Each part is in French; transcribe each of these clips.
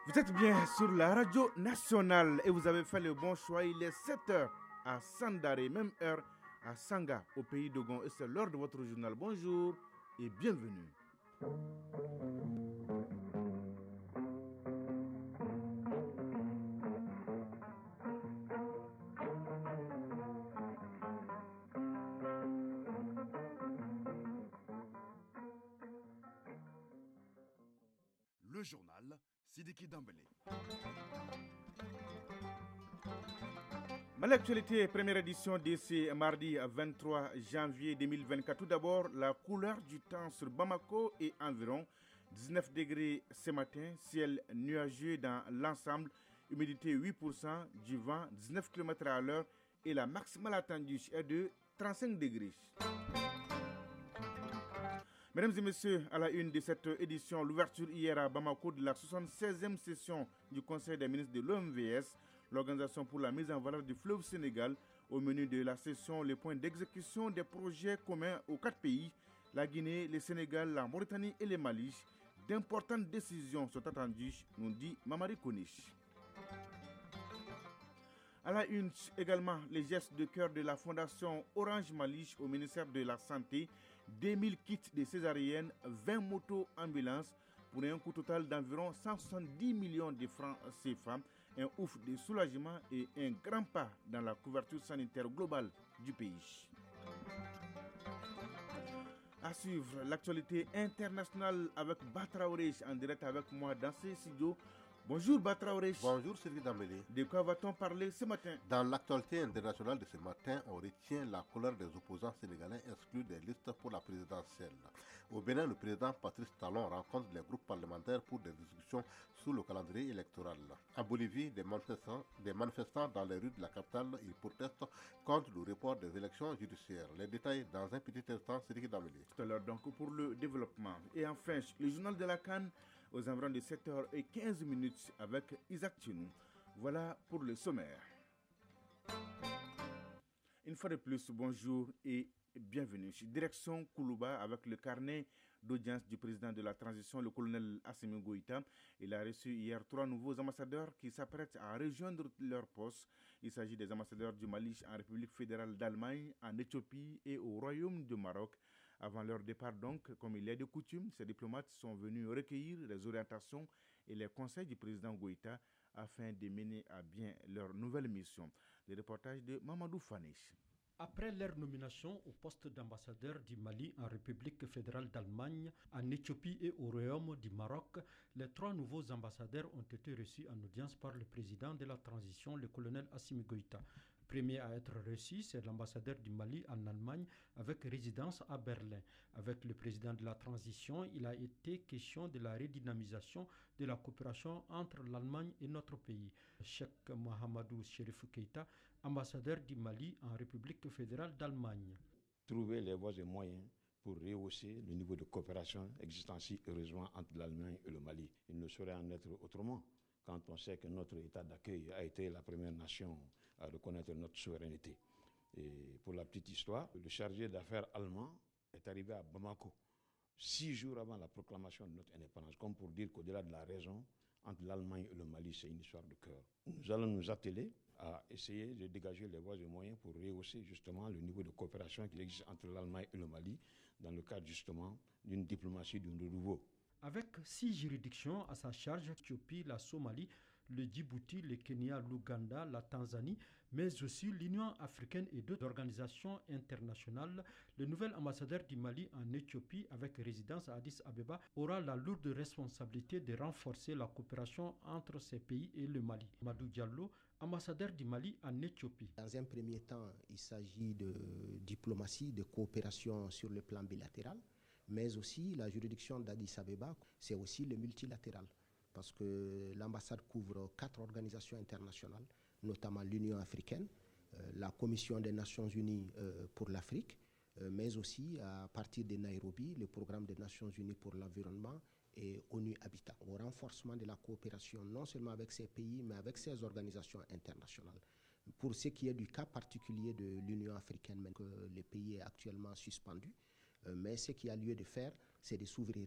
Vous êtes bien sur la radio nationale et vous avez fait le bon choix. Il est 7 h à Sandare, même heure à Sanga, au pays d'Ogon. Et c'est l'heure de votre journal. Bonjour et bienvenue. Le journal Sidiki Dambélé. L'actualité, première édition d'ici mardi 23 janvier 2024. Tout d'abord, la couleur du temps sur Bamako et environ 19 degrés ce matin, ciel nuageux dans l'ensemble, humidité 8%, du vent 19 km à l'heure et la maximale attendue est de 35 degrés. Mesdames et messieurs, à la une de cette édition, l'ouverture hier à Bamako de la 76e session du Conseil des ministres de l'OMVS, l'Organisation pour la mise en valeur du fleuve Sénégal. Au menu de la session, les points d'exécution des projets communs aux 4 pays, la Guinée, le Sénégal, la Mauritanie et le Mali. D'importantes décisions sont attendues, nous dit Mamadi Konish. À la une également, les gestes de cœur de la Fondation Orange Mali au ministère de la Santé, 2000 kits de césarienne, 20 motos ambulances pour un coût total d'environ 170 millions de francs CFA, un ouf de soulagement et un grand pas dans la couverture sanitaire globale du pays. À suivre l'actualité internationale avec Batraoré en direct avec moi dans ces studios. Bonjour Batraoré. Bonjour Sylvie Dambélé. De quoi va-t-on parler ce matin? Dans l'actualité internationale de ce matin, on retient la colère des opposants sénégalais exclus des listes pour la présidentielle. Au Bénin, le président Patrice Talon rencontre les groupes parlementaires pour des discussions sur le calendrier électoral. En Bolivie, des manifestants dans les rues de la capitale, ils protestent contre le report des élections judiciaires. Les détails dans un petit instant, Sylvie Dambélé. Tout à l'heure donc pour le développement. Et enfin, le journal de la Cannes aux environs de 7h15 avec Isaac Chinou. Voilà pour le sommaire. Une fois de plus, bonjour et bienvenue. Direction Koulouba avec le carnet d'audience du président de la transition, le colonel Assimi Goïta. Il a reçu hier 3 nouveaux ambassadeurs qui s'apprêtent à rejoindre leur poste. Il s'agit des ambassadeurs du Mali en République fédérale d'Allemagne, en Éthiopie et au Royaume du Maroc. Avant leur départ donc, comme il est de coutume, ces diplomates sont venus recueillir les orientations et les conseils du président Goïta afin de mener à bien leur nouvelle mission. Le reportage de Mamadou Fanish. Après leur nomination au poste d'ambassadeur du Mali en République fédérale d'Allemagne, en Éthiopie et au Royaume du Maroc, les 3 nouveaux ambassadeurs ont été reçus en audience par le président de la transition, le colonel Assimi Goïta. Premier à être reçu, c'est l'ambassadeur du Mali en Allemagne avec résidence à Berlin. Avec le président de la transition, il a été question de la redynamisation de la coopération entre l'Allemagne et notre pays. Cheikh Mohamedou Chérif Keïta, ambassadeur du Mali en République fédérale d'Allemagne. Trouver les voies et moyens pour rehausser le niveau de coopération existant si heureusement entre l'Allemagne et le Mali. Il ne saurait en être autrement quand on sait que notre état d'accueil a été la première nation à reconnaître notre souveraineté. Et pour la petite histoire, le chargé d'affaires allemand est arrivé à Bamako 6 jours avant la proclamation de notre indépendance, comme pour dire qu'au-delà de la raison, entre l'Allemagne et le Mali, c'est une histoire de cœur. Nous allons nous atteler à essayer de dégager les voies et moyens pour rehausser justement le niveau de coopération qui existe entre l'Allemagne et le Mali dans le cadre justement d'une diplomatie de renouveau. Avec 6 juridictions à sa charge, l'Éthiopie, la Somalie, le Djibouti, le Kenya, l'Ouganda, la Tanzanie, mais aussi l'Union africaine et d'autres organisations internationales, le nouvel ambassadeur du Mali en Éthiopie, avec résidence à Addis Abeba, aura la lourde responsabilité de renforcer la coopération entre ces pays et le Mali. Madou Diallo, ambassadeur du Mali en Éthiopie. Dans un premier temps, il s'agit de diplomatie, de coopération sur le plan bilatéral, mais aussi la juridiction d'Addis Abeba, c'est aussi le multilatéral. Parce que l'ambassade couvre 4 organisations internationales, notamment l'Union africaine, la Commission des Nations Unies pour l'Afrique, mais aussi à partir de Nairobi, le programme des Nations Unies pour l'environnement et ONU Habitat, au renforcement de la coopération non seulement avec ces pays, mais avec ces organisations internationales. Pour ce qui est du cas particulier de l'Union africaine, même que le pays est actuellement suspendu, mais ce qu'il y a lieu de faire, c'est de s'ouvrir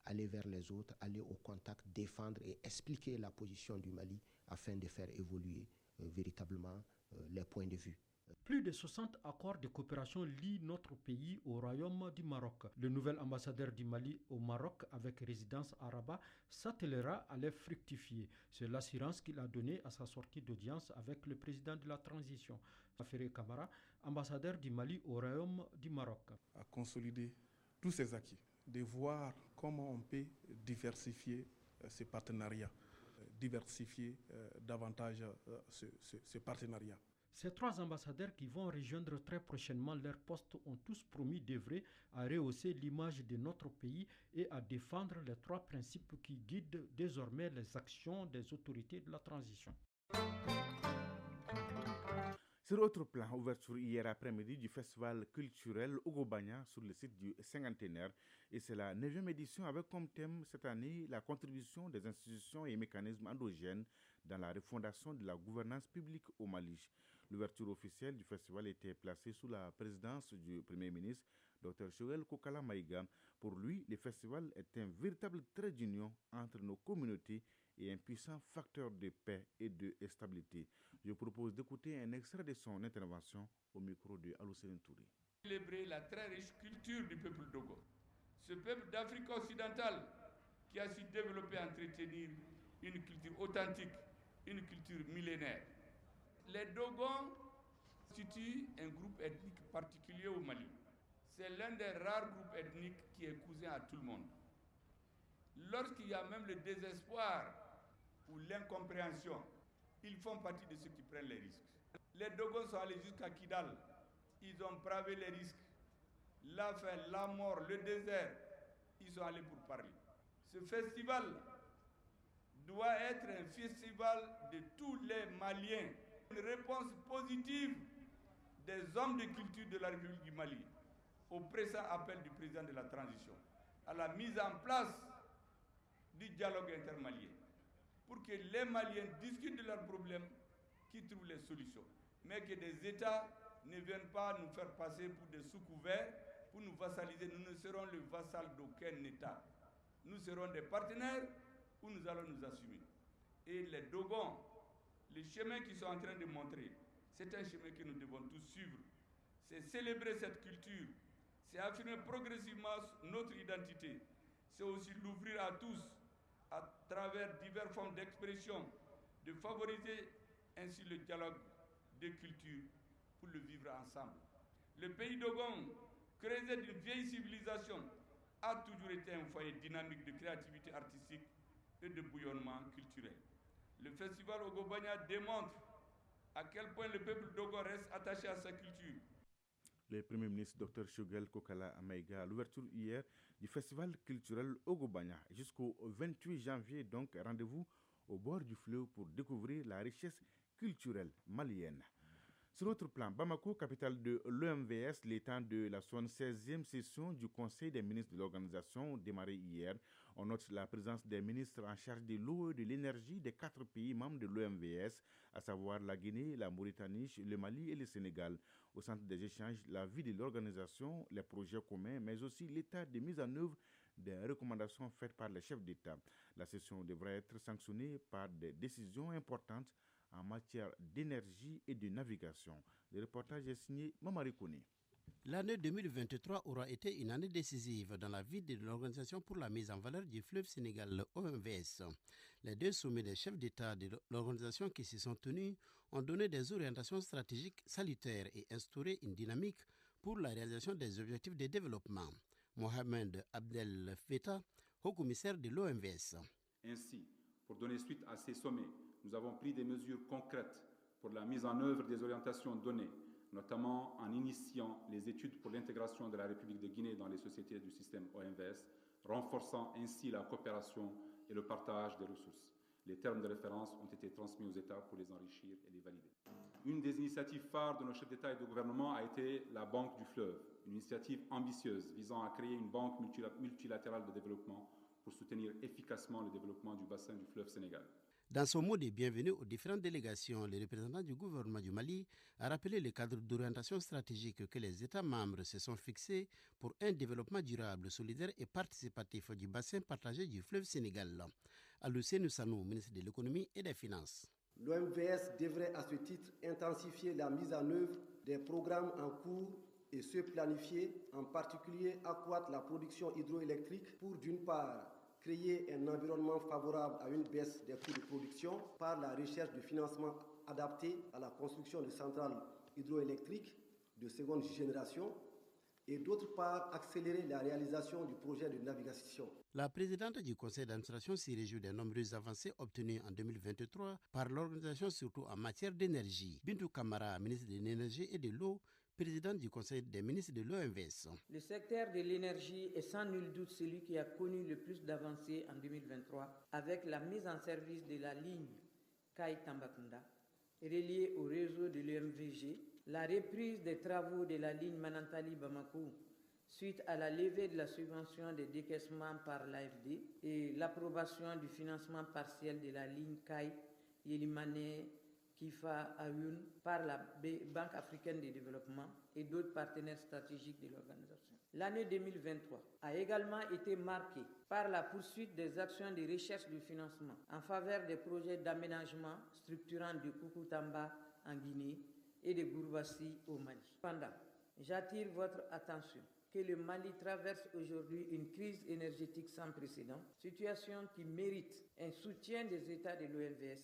aller vers les autres, aller au contact, défendre et expliquer la position du Mali afin de faire évoluer véritablement les points de vue. Plus de 60 accords de coopération lient notre pays au Royaume du Maroc. Le nouvel ambassadeur du Mali au Maroc avec résidence à Rabat s'attellera à les fructifier. C'est l'assurance qu'il a donnée à sa sortie d'audience avec le président de la transition, Afere Camara, ambassadeur du Mali au Royaume du Maroc. À consolider tous ces acquis, de voir comment on peut diversifier ces partenariats, diversifier davantage ces partenariats. Ces 3 ambassadeurs qui vont rejoindre très prochainement leur poste ont tous promis d'œuvrer à rehausser l'image de notre pays et à défendre les 3 principes qui guident désormais les actions des autorités de la transition. Sur autre plan, ouverture hier après-midi du festival culturel Ogobanya sur le site du cinquantenaire, et c'est la 9e édition avec comme thème cette année la contribution des institutions et mécanismes endogènes dans la refondation de la gouvernance publique au Mali. L'ouverture officielle du festival était placée sous la présidence du Premier ministre, Dr Joël Kokala Maïga. Pour lui, le festival est un véritable trait d'union entre nos communautés et un puissant facteur de paix et de stabilité. Je propose d'écouter un extrait de son intervention au micro de Aloussene Touré. Célébrer la très riche culture du peuple Dogon. Ce peuple d'Afrique occidentale qui a su développer et entretenir une culture authentique, une culture millénaire. Les Dogons constituent un groupe ethnique particulier au Mali. C'est l'un des rares groupes ethniques qui est cousin à tout le monde. Lorsqu'il y a même le désespoir ou l'incompréhension, ils font partie de ceux qui prennent les risques. Les Dogons sont allés jusqu'à Kidal. Ils ont bravé les risques. La faim, la mort, le désert, ils sont allés pour parler. Ce festival doit être un festival de tous les Maliens. Une réponse positive des hommes de culture de la République du Mali au pressant appel du président de la transition à la mise en place du dialogue intermalien pour que les Maliens discutent de leurs problèmes, qu'ils trouvent les solutions, mais que des États ne viennent pas nous faire passer pour des sous-couverts, pour nous vassaliser. Nous ne serons le vassal d'aucun État. Nous serons des partenaires où nous allons nous assumer. Et les Dogons, les chemins qu'ils sont en train de montrer, c'est un chemin que nous devons tous suivre. C'est célébrer cette culture, c'est affirmer progressivement notre identité, c'est aussi l'ouvrir à tous à travers diverses formes d'expression, de favoriser ainsi le dialogue de culture pour le vivre ensemble. Le pays Dogon, creusé d'une vieille civilisation, a toujours été un foyer dynamique de créativité artistique et de bouillonnement culturel. Le festival Ogobanya démontre à quel point le peuple Dogon reste attaché à sa culture. Le Premier ministre Dr Joël Kokala Maïga à l'ouverture hier du festival culturel Ogobanya jusqu'au 28 janvier. Donc, rendez-vous au bord du fleuve pour découvrir la richesse culturelle malienne. Sur notre plan, Bamako, capitale de l'OMVS, les temps de la 76e session du Conseil des ministres de l'organisation démarrée hier. On note la présence des ministres en charge de l'eau et de l'énergie des 4 pays membres de l'OMVS, à savoir la Guinée, la Mauritanie, le Mali et le Sénégal. Au centre des échanges, la vie de l'organisation, les projets communs, mais aussi l'état de mise en œuvre des recommandations faites par les chefs d'État. La session devrait être sanctionnée par des décisions importantes en matière d'énergie et de navigation. Le reportage est signé Mamari Kone. L'année 2023 aura été une année décisive dans la vie de l'Organisation pour la mise en valeur du fleuve Sénégal, le OMVS. Les 2 sommets des chefs d'État de l'organisation qui s'y sont tenus ont donné des orientations stratégiques salutaires et instauré une dynamique pour la réalisation des objectifs de développement. Mohamed Abdel Feta, haut-commissaire de l'OMVS. Ainsi, pour donner suite à ces sommets, nous avons pris des mesures concrètes pour la mise en œuvre des orientations données, notamment en initiant les études pour l'intégration de la République de Guinée dans les sociétés du système OMVS, renforçant ainsi la coopération et le partage des ressources. Les termes de référence ont été transmis aux États pour les enrichir et les valider. Une des initiatives phares de nos chefs d'État et de gouvernement a été la Banque du Fleuve, une initiative ambitieuse visant à créer une banque multilatérale de développement pour soutenir efficacement le développement du bassin du fleuve Sénégal. Dans son mot de bienvenue aux différentes délégations, le représentant du gouvernement du Mali a rappelé le cadre d'orientation stratégique que les États membres se sont fixés pour un développement durable, solidaire et participatif du bassin partagé du fleuve Sénégal. Alousseinou Sanou, ministre de l'Économie et des Finances. L'OMVS devrait à ce titre intensifier la mise en œuvre des programmes en cours et ceux planifiés, en particulier accroître la production hydroélectrique pour d'une part créer un environnement favorable à une baisse des coûts de production par la recherche de financements adaptés à la construction de centrales hydroélectriques de seconde génération et d'autre part accélérer la réalisation du projet de navigation. La présidente du conseil d'administration s'y réjouit des nombreuses avancées obtenues en 2023 par l'organisation, surtout en matière d'énergie. Bintou Kamara, ministre de l'énergie et de l'eau, président du conseil des ministres de l'OMVS. Le secteur de l'énergie est sans nul doute celui qui a connu le plus d'avancées en 2023 avec la mise en service de la ligne Kaï-Tambacounda reliée au réseau de l'OMVG, la reprise des travaux de la ligne Manantali-Bamako suite à la levée de la subvention des décaissements par l'AFD et l'approbation du financement partiel de la ligne Kaï-Yelimane Kifa Ayoun par la Banque africaine de développement et d'autres partenaires stratégiques de l'organisation. L'année 2023 a également été marquée par la poursuite des actions de recherche de financement en faveur des projets d'aménagement structurant de Koukountamba en Guinée et de Bourbassi au Mali. Cependant, j'attire votre attention que le Mali traverse aujourd'hui une crise énergétique sans précédent, situation qui mérite un soutien des États de l'OMVS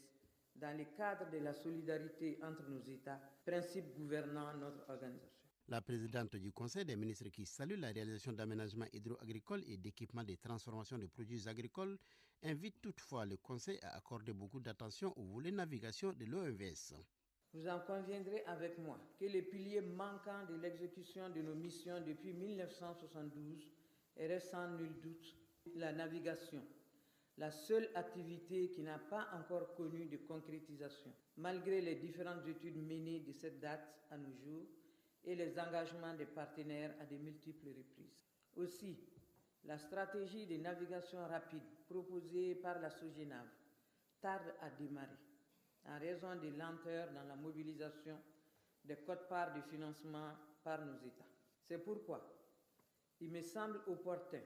dans le cadre de la solidarité entre nos États, principe gouvernant notre organisation. La présidente du Conseil des ministres qui salue la réalisation d'aménagements hydro-agricoles et d'équipements de transformation de produits agricoles invite toutefois le Conseil à accorder beaucoup d'attention au volet navigation de l'OMVS. Vous en conviendrez avec moi que les piliers manquants de l'exécution de nos missions depuis 1972 est sans nul doute la navigation, la seule activité qui n'a pas encore connu de concrétisation, malgré les différentes études menées de cette date à nos jours et les engagements des partenaires à de multiples reprises. Aussi, la stratégie de navigation rapide proposée par la SOGENAV tarde à démarrer en raison des lenteurs dans la mobilisation des quotes-parts de financement par nos États. C'est pourquoi il me semble opportun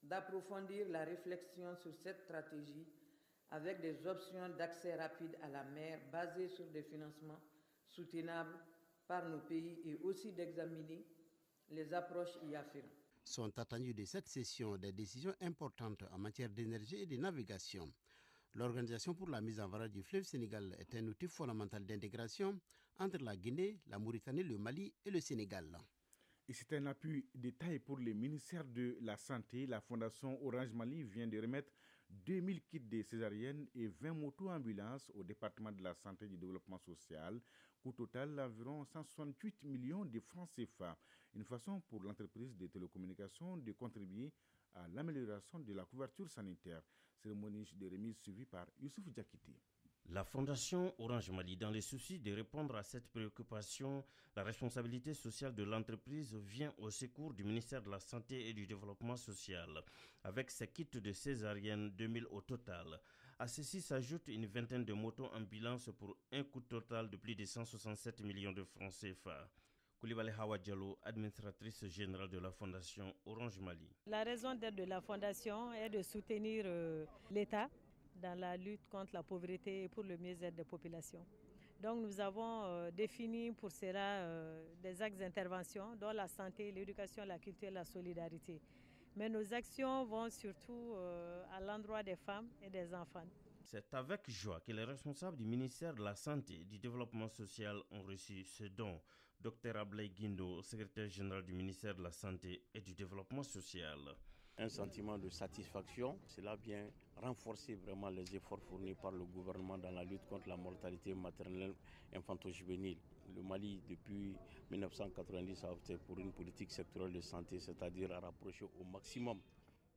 d'approfondir la réflexion sur cette stratégie avec des options d'accès rapide à la mer basées sur des financements soutenables par nos pays et aussi d'examiner les approches y afférentes. Sont attendues de cette session des décisions importantes en matière d'énergie et de navigation. L'Organisation pour la mise en valeur du fleuve Sénégal est un outil fondamental d'intégration entre la Guinée, la Mauritanie, le Mali et le Sénégal. Et c'est un appui de taille pour le ministère de la Santé. La Fondation Orange Mali vient de remettre 2000 kits de césariennes et 20 motos-ambulances au département de la santé et du développement social. Coût total d'environ 168 millions de francs CFA. Une façon pour l'entreprise de télécommunications de contribuer à l'amélioration de la couverture sanitaire. Cérémonie de remise suivie par Youssouf Diakité. La Fondation Orange Mali, dans le souci de répondre à cette préoccupation, la responsabilité sociale de l'entreprise vient au secours du ministère de la Santé et du Développement social, avec ses kits de césarienne 2000 au total. À ceci s'ajoute une vingtaine de motos-ambulances pour un coût total de plus de 167 millions de francs CFA. Koulibaly Hawa Diallo, administratrice générale de la Fondation Orange Mali. La raison d'être de la Fondation est de soutenir l'État dans la lutte contre la pauvreté et pour le mieux-être des populations. Donc nous avons défini pour cela des axes d'intervention dont la santé, l'éducation, la culture et la solidarité. Mais nos actions vont surtout à l'endroit des femmes et des enfants. C'est avec joie que les responsables du ministère de la Santé et du Développement social ont reçu ce don. Dr Ablaye Guindo, secrétaire général du ministère de la Santé et du Développement social. Un sentiment de satisfaction, cela vient renforcer vraiment les efforts fournis par le gouvernement dans la lutte contre la mortalité maternelle infanto-juvénile. Le Mali, depuis 1990, a opté pour une politique sectorielle de santé, c'est-à-dire à rapprocher au maximum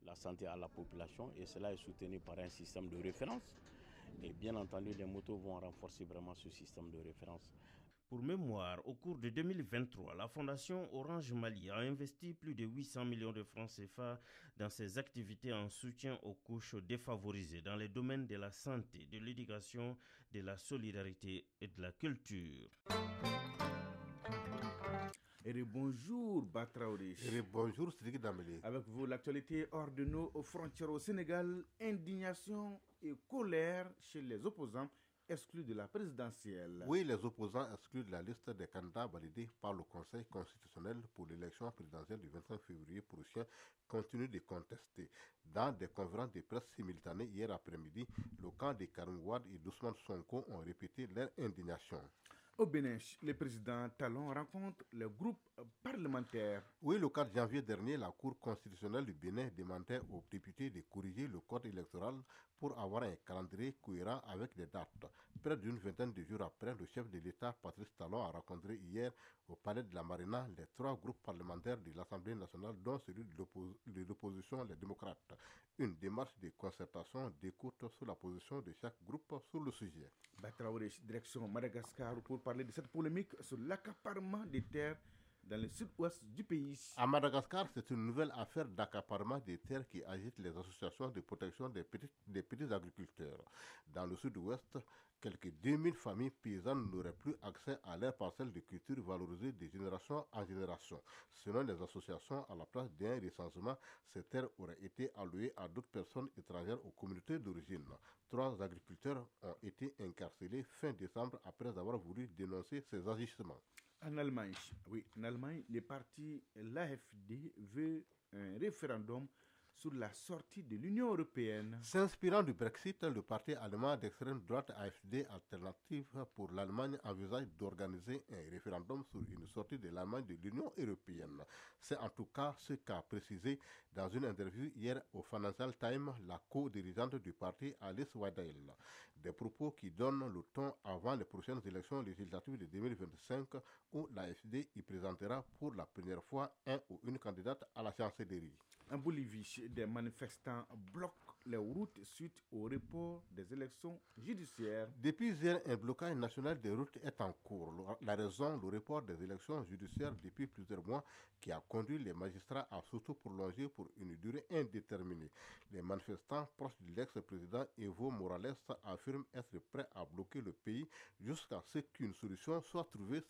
la santé à la population, et cela est soutenu par un système de référence. Et bien entendu, les motos vont renforcer vraiment ce système de référence. Pour mémoire, au cours de 2023, la Fondation Orange Mali a investi plus de 800 millions de francs CFA dans ses activités en soutien aux couches défavorisées dans les domaines de la santé, de l'éducation, de la solidarité et de la culture. Et bonjour Batraoudi. Et bonjour Sidiki Dambélé. Avec vous, l'actualité hors de nos frontières au Sénégal, indignation et colère chez les opposants exclus de la présidentielle. Oui, les opposants exclus de la liste des candidats validés par le Conseil constitutionnel pour l'élection présidentielle du 25 février prochain continuent de contester. Dans des conférences de presse simultanées hier après-midi, le camp de Karim Wade et d'Ousmane Sonko ont répété leur indignation. Au Bénin, le président Talon rencontre le groupe parlementaire. Oui, le 4 janvier dernier, la Cour constitutionnelle du Bénin demandait aux députés de corriger le code électoral pour avoir un calendrier cohérent avec des dates. Près d'une vingtaine de jours après, le chef de l'État, Patrice Talon, a rencontré hier au palais de la Marina les 3 groupes parlementaires de l'Assemblée nationale, dont celui de l'opposition, les démocrates. Une démarche de concertation d'écoute sur la position de chaque groupe sur le sujet. Batraoudi, direction Madagascar pour parler de cette polémique sur l'accaparement des terres dans le sud-ouest du pays. À Madagascar, c'est une nouvelle affaire d'accaparement des terres qui agite les associations de protection des petits agriculteurs. Dans le sud-ouest, quelques 2000 familles paysannes n'auraient plus accès à leurs parcelles de culture valorisées de génération en génération. Selon les associations, à la place d'un recensement, ces terres auraient été allouées à d'autres personnes étrangères aux communautés d'origine. 3 agriculteurs ont été incarcérés fin décembre après avoir voulu dénoncer ces agissements. En Allemagne, le parti l'AfD veut un référendum sur la sortie de l'Union européenne. S'inspirant du Brexit, le parti allemand d'extrême droite AfD Alternative pour l'Allemagne envisage d'organiser un référendum sur une sortie de l'Allemagne de l'Union européenne. C'est en tout cas ce qu'a précisé dans une interview hier au Financial Times la co-dirigeante du parti Alice Weidel. Des propos qui donnent le ton avant les prochaines élections législatives de 2025 où l'AfD y présentera pour la première fois un ou une candidate à la chancellerie. En Bolivie, des manifestants bloquent les routes suite au report des élections judiciaires. Depuis hier, un blocage national des routes est en cours. La raison, le report des élections judiciaires depuis plusieurs mois qui a conduit les magistrats à s'auto-prolonger pour une durée indéterminée. Les manifestants proches de l'ex-président Evo Morales affirment être prêts à bloquer le pays jusqu'à ce qu'une solution soit trouvée.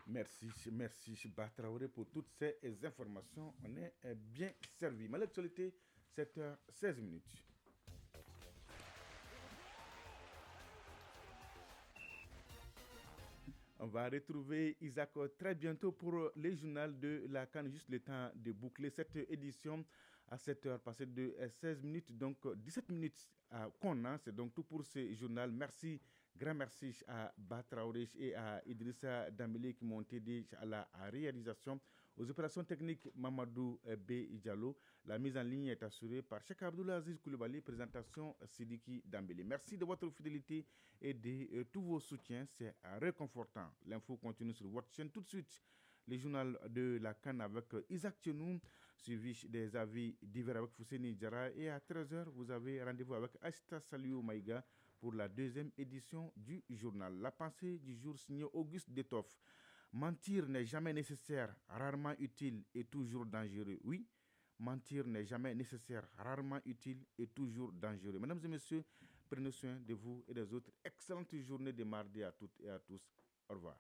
Merci Batraoré pour toutes ces informations. On est bien servi. Mais l'actualité, 7h16. On va retrouver Isaac très bientôt pour les journaux de la CAN. Juste le temps de boucler cette édition à 7h passé de 16 minutes, donc 17 minutes qu'on a. C'est donc tout pour ce journal. Merci, grand merci à Batraoré et à Idrissa Dambélé qui m'ont aidé à la réalisation. Aux opérations techniques, Mamadou B. Diallo. La mise en ligne est assurée par Cheikh Abdoulaye Aziz Koulibaly. Présentation Sidiki Dambélé. Merci de votre fidélité et de tous vos soutiens. C'est réconfortant. L'info continue sur votre chaîne tout de suite. Les journaux de la CAN avec Isaac Tchenou, suivi des avis divers avec Fousseni Diarra. Et à 13h, vous avez rendez-vous avec Aïsta Saliou Maïga pour la 2e édition du journal. La pensée du jour signée Auguste Détoff. Mentir n'est jamais nécessaire, rarement utile et toujours dangereux. Oui, mentir n'est jamais nécessaire, rarement utile et toujours dangereux. Mesdames et messieurs, prenez soin de vous et des autres. Excellente journée de mardi à toutes et à tous. Au revoir.